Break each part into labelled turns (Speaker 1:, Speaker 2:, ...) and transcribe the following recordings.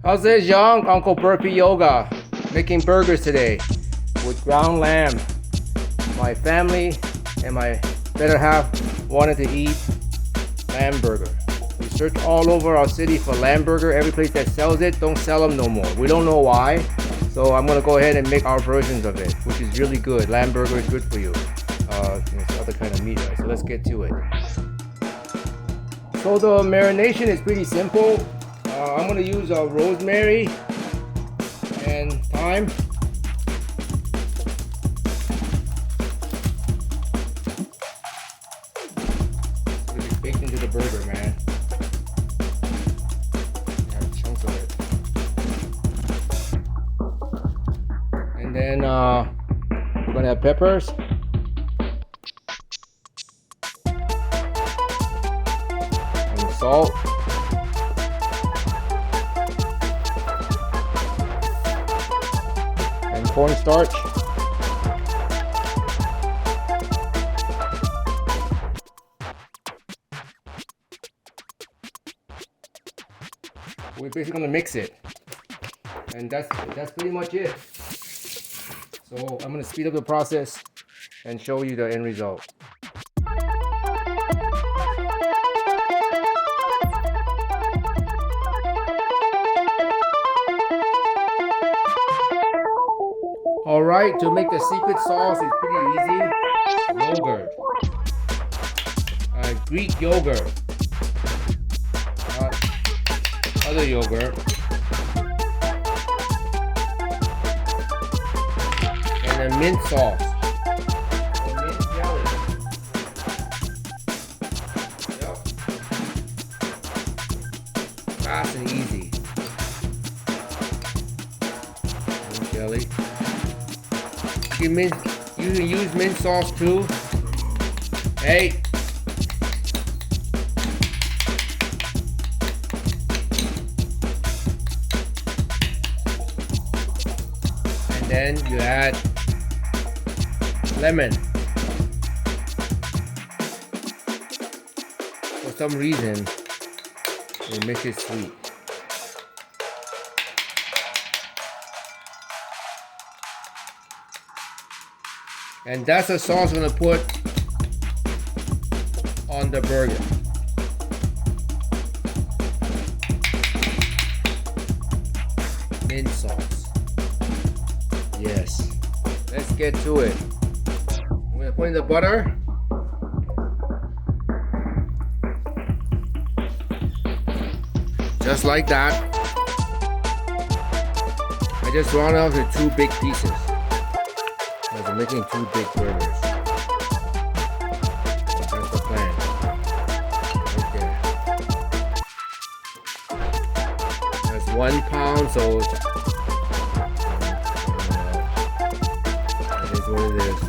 Speaker 1: How's this, young? Uncle Burpee Yoga. Making burgers today with ground lamb. My family and my better half wanted to eat Lambburger. We searched all over our city for Lambburger. Every place that sells it don't sell them no more. We don't know why. So I'm gonna go ahead and make our versions of it, which is really good. Lambburger is good for you. It's other kind of meat, right? So let's get to it. So the marination is pretty simple. I'm gonna use rosemary and thyme. It's gonna be baked into the burger, man. Have chunks of it. And then we're gonna have peppers. And salt. Cornstarch. We're basically gonna mix it, and that's pretty much it. So I'm gonna speed up the process and show you the end result. Alright, to make the secret sauce is pretty easy. Yogurt. Greek yogurt. Other yogurt. And a mint sauce. Or mint jelly. Yep. Fast and easy. Mint jelly. You can use mint sauce too. Hey. And then you add lemon. For some reason, it makes it sweet. And that's the sauce I'm gonna put on the burger. Mint sauce. Yes. Let's get to it. I'm gonna put in the butter. Just like that. I just round off the 2 big pieces. I'm making 2 big burgers. That's the plan. Right there. That's 1 pound, so that is what it is.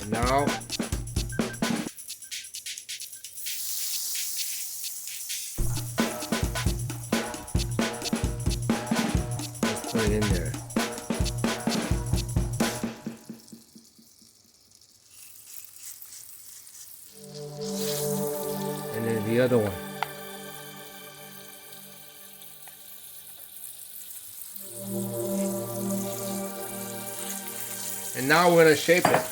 Speaker 1: And now let's put it in there. The other one. And now we're going to shape it.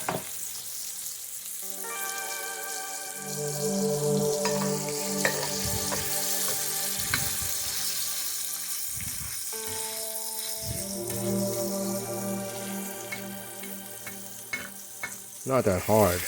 Speaker 1: Not that hard.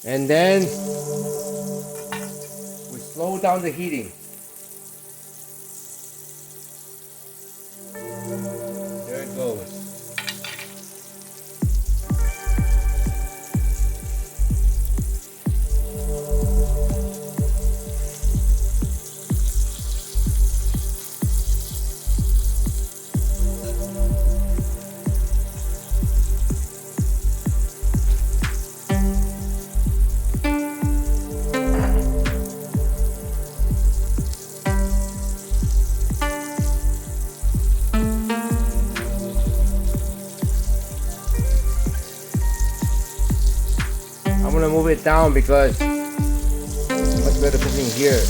Speaker 1: And then we slow down the heating. There it goes. move it down because it's much better cooking here.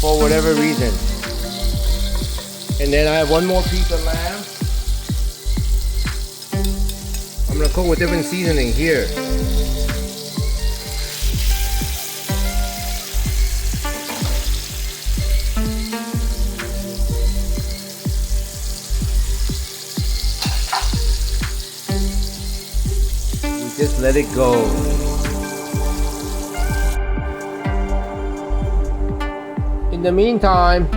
Speaker 1: For whatever reason. And then I have one more piece of lamb. I'm gonna cook with different seasoning here. Just let it go. In the meantime,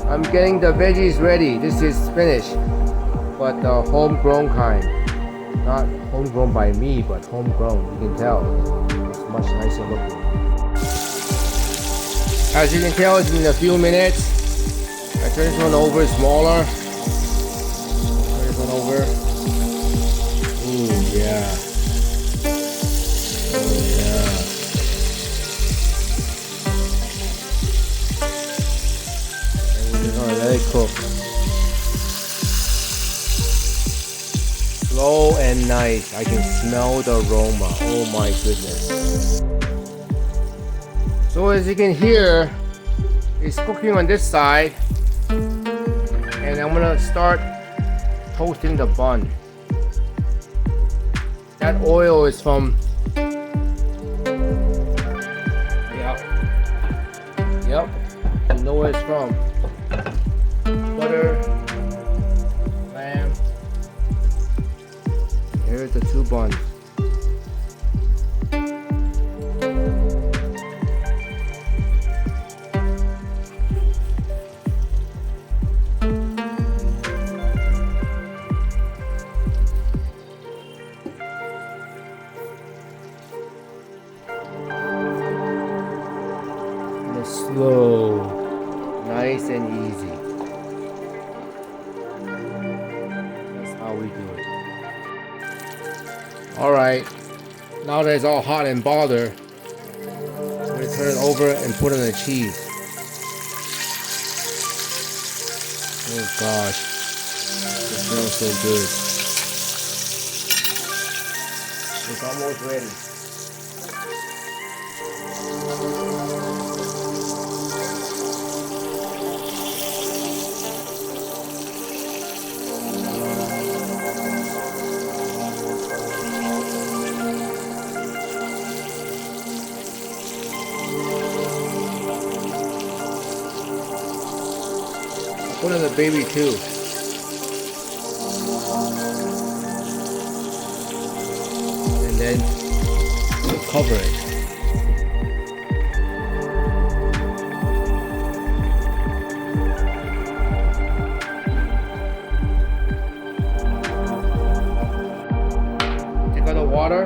Speaker 1: I'm getting the veggies ready. This is spinach, but the homegrown kind. Not homegrown by me, but homegrown. You can tell. It's much nicer looking. As you can tell, it's been a few minutes. I turn this one over smaller. Turn this one over. Ooh, yeah. Let it cook. Slow and nice. I can smell the aroma. Oh my goodness. So as you can hear, it's cooking on this side. And I'm gonna start toasting the bun. That oil is from... Yep. You know where it's from. Butter, lamb. Here's the two buns. And slow, nice and easy. How we do it. Alright, now that it's all hot and bothered, I'm going to turn it over and put in the cheese. Oh gosh, it smells so good. It's almost ready. Put in the baby too. And then we'll cover it. Take out the water.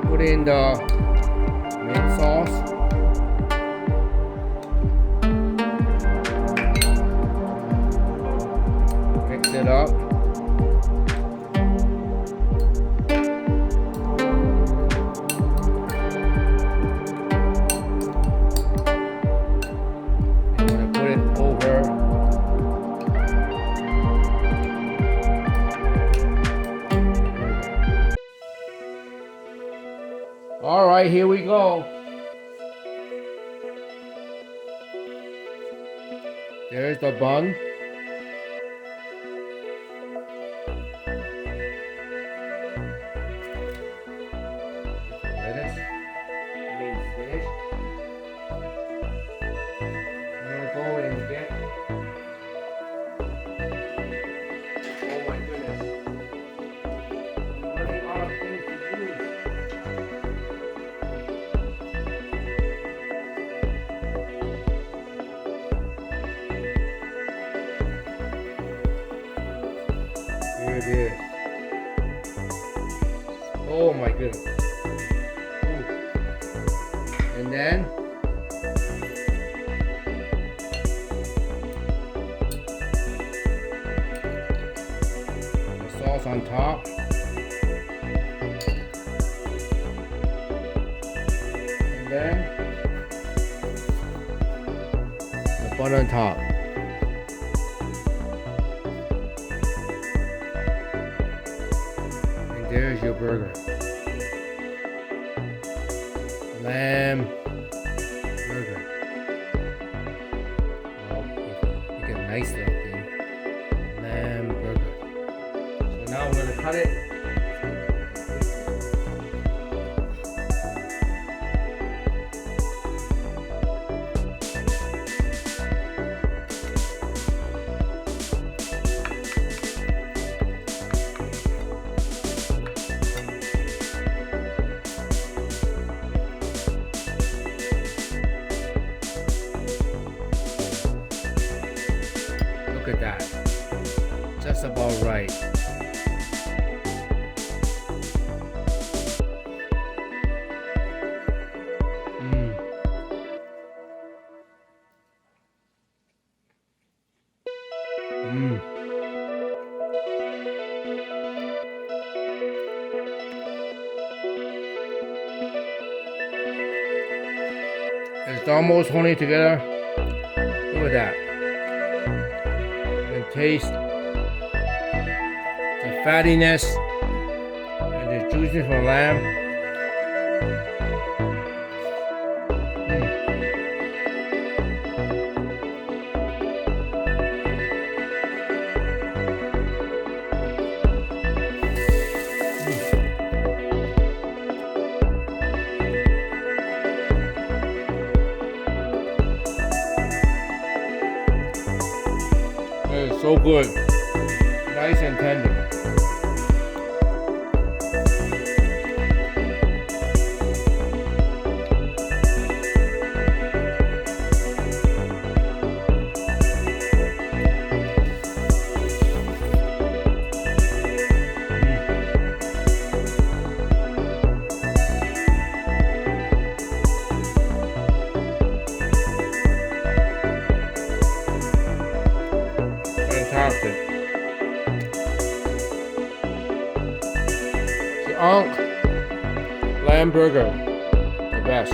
Speaker 1: Put in the sauce. Mix it up. I'm gonna put it over. All right, here we go. There's the bun. Lettuce. Spinach. I'm gonna go and get. Oh my goodness. I'm running out of things to use. Here it is. Oh my goodness. Ooh. And then the sauce on top. And then the bun on top. there's your burger. Lamb burger. Well, you get a nice little thing. Lamb burger. So now I'm gonna cut it. Look at that. Just about right. It's almost holding together. Look at that. And taste the fattiness and the juiciness from lamb. It is so good. Nice and tender. Fantastic. The Lambburger, the best.